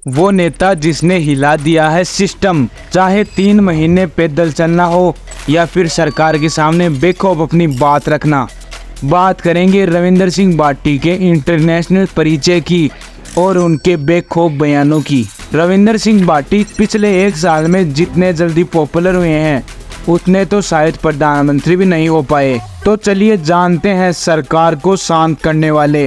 वो नेता जिसने हिला दिया है सिस्टम, चाहे 3 महीने पैदल चलना हो या फिर सरकार के सामने बेखौफ अपनी बात रखना। बात करेंगे रविंदर सिंह बाटी के इंटरनेशनल परिचय की और उनके बेखौफ बयानों की। रविंदर सिंह बाटी पिछले 1 साल में जितने जल्दी पॉपुलर हुए हैं उतने तो शायद प्रधानमंत्री भी नहीं हो पाए। तो चलिए जानते हैं सरकार को शांत करने वाले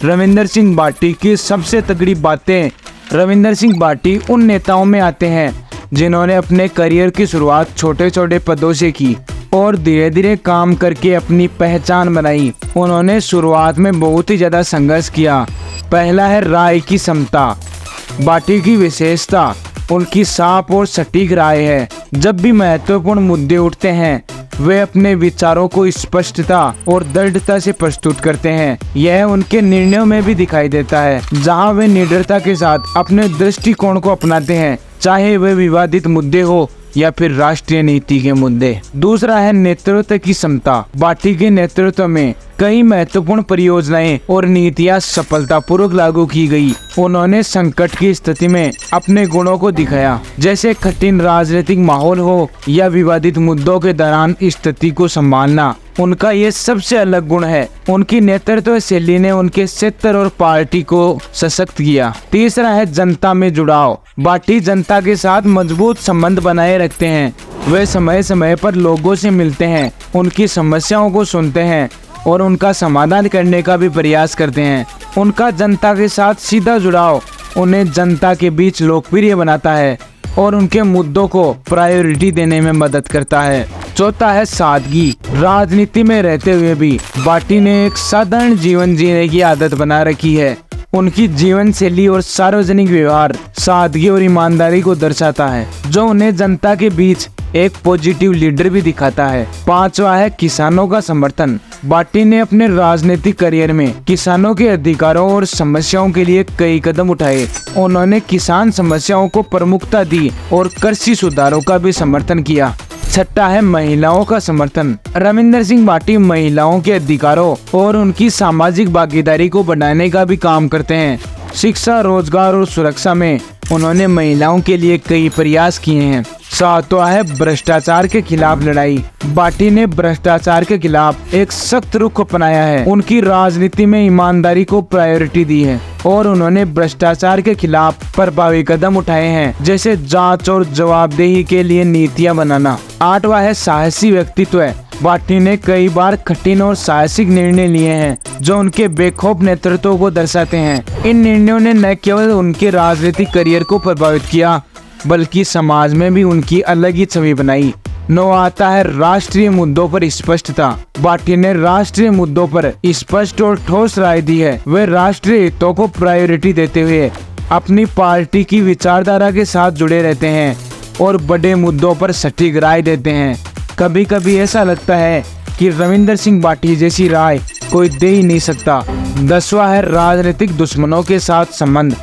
रविंदर सिंह बाटी की सबसे तगड़ी बातें। रविंदर सिंह बाटी उन नेताओं में आते हैं जिन्होंने अपने करियर की शुरुआत छोटे छोटे पदों से की और धीरे धीरे काम करके अपनी पहचान बनाई। उन्होंने शुरुआत में बहुत ही ज़्यादा संघर्ष किया। पहला है राय की क्षमता। बाटी की विशेषता उनकी साफ और सटीक राय है। जब भी महत्वपूर्ण मुद्दे उठते हैं वे अपने विचारों को स्पष्टता और दृढ़ता से प्रस्तुत करते हैं। यह उनके निर्णयों में भी दिखाई देता है, जहां वे निडरता के साथ अपने दृष्टिकोण को अपनाते हैं, चाहे वे विवादित मुद्दे हो या फिर राष्ट्रीय नीति के मुद्दे। दूसरा है नेतृत्व की क्षमता। बाटी के नेतृत्व में कई महत्वपूर्ण परियोजनाएं और नीतियां सफलतापूर्वक लागू की गई। उन्होंने संकट की स्थिति में अपने गुणों को दिखाया, जैसे कठिन राजनीतिक माहौल हो या विवादित मुद्दों के दौरान स्थिति को संभालना। उनका ये सबसे अलग गुण है। उनकी नेतृत्व शैली ने उनके क्षेत्र और पार्टी को सशक्त किया। तीसरा है जनता में जुड़ाव। बाटी जनता के साथ मजबूत संबंध बनाए रखते हैं। वे समय समय पर लोगों से मिलते हैं, उनकी समस्याओं को सुनते हैं और उनका समाधान करने का भी प्रयास करते हैं। उनका जनता के साथ सीधा जुड़ाव उन्हें जनता के बीच लोकप्रिय बनाता है और उनके मुद्दों को प्रायोरिटी देने में मदद करता है। चौथा है सादगी। राजनीति में रहते हुए भी बाटी ने एक साधारण जीवन जीने की आदत बना रखी है। उनकी जीवन शैली और सार्वजनिक व्यवहार सादगी और ईमानदारी को दर्शाता है, जो उन्हें जनता के बीच एक पॉजिटिव लीडर भी दिखाता है। पांचवा है किसानों का समर्थन। बाटी ने अपने राजनीतिक करियर में किसानों के अधिकारों और समस्याओं के लिए कई कदम उठाए। उन्होंने किसान समस्याओं को प्रमुखता दी और कृषि सुधारों का भी समर्थन किया। छठा है महिलाओं का समर्थन। रविंदर सिंह बाटी महिलाओं के अधिकारों और उनकी सामाजिक भागीदारी को बढ़ाने का भी काम करते हैं। शिक्षा, रोजगार और सुरक्षा में उन्होंने महिलाओं के लिए कई प्रयास किए हैं। सातवां है भ्रष्टाचार के खिलाफ लड़ाई। बाटी ने भ्रष्टाचार के खिलाफ एक सख्त रुख अपनाया है। उनकी राजनीति में ईमानदारी को प्रायोरिटी दी है और उन्होंने भ्रष्टाचार के खिलाफ प्रभावी कदम उठाए हैं, जैसे जांच और जवाबदेही के लिए नीतियां बनाना। आठवां है साहसी व्यक्तित्व। बाटी ने कई बार कठिन और साहसिक निर्णय लिए हैं, जो उनके बेखौफ नेतृत्व को दर्शाते हैं। इन निर्णयों ने न केवल उनके राजनीतिक करियर को प्रभावित किया, बल्कि समाज में भी उनकी अलग ही छवि बनाई। 9 आता है राष्ट्रीय मुद्दों पर स्पष्टता। बाटी ने राष्ट्रीय मुद्दों पर स्पष्ट और ठोस राय दी है। वे राष्ट्रीय हितों को प्रायोरिटी देते हुए अपनी पार्टी की विचारधारा के साथ जुड़े रहते हैं और बड़े मुद्दों पर सटीक राय देते हैं। कभी कभी ऐसा लगता है कि रविंदर सिंह बाटी जैसी राय कोई दे ही नहीं सकता। 10वां है राजनीतिक दुश्मनों के साथ संबंध।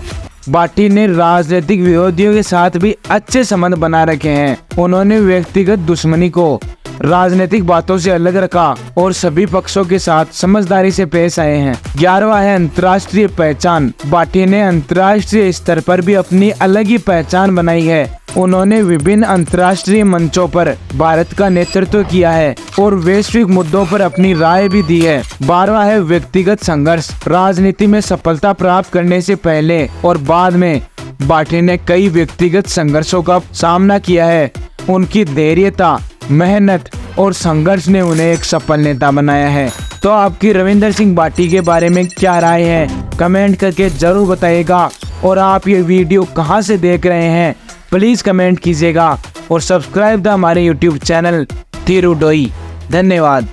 बाटी ने राजनीतिक विरोधियों के साथ भी अच्छे संबंध बना रखे हैं। उन्होंने व्यक्तिगत दुश्मनी को राजनीतिक बातों से अलग रखा और सभी पक्षों के साथ समझदारी से पेश आए हैं। 11वां है अंतर्राष्ट्रीय पहचान। बाटी ने अंतर्राष्ट्रीय स्तर पर भी अपनी अलग ही पहचान बनाई है। उन्होंने विभिन्न अंतर्राष्ट्रीय मंचों पर भारत का नेतृत्व किया है और वैश्विक मुद्दों पर अपनी राय भी दी है। 12वां है व्यक्तिगत संघर्ष। राजनीति में सफलता प्राप्त करने से पहले और बाद में बाटी ने कई व्यक्तिगत संघर्षों का सामना किया है। उनकी धैर्यता, मेहनत और संघर्ष ने उन्हें एक सफल नेता बनाया है। तो आपकी रविंदर सिंह बाटी के बारे में क्या राय है, कमेंट करके जरूर बताइएगा। और आप ये वीडियो कहाँ से देख रहे हैं प्लीज कमेंट कीजिएगा और सब्सक्राइब द हमारे यूट्यूब चैनल धीरू डोई। धन्यवाद।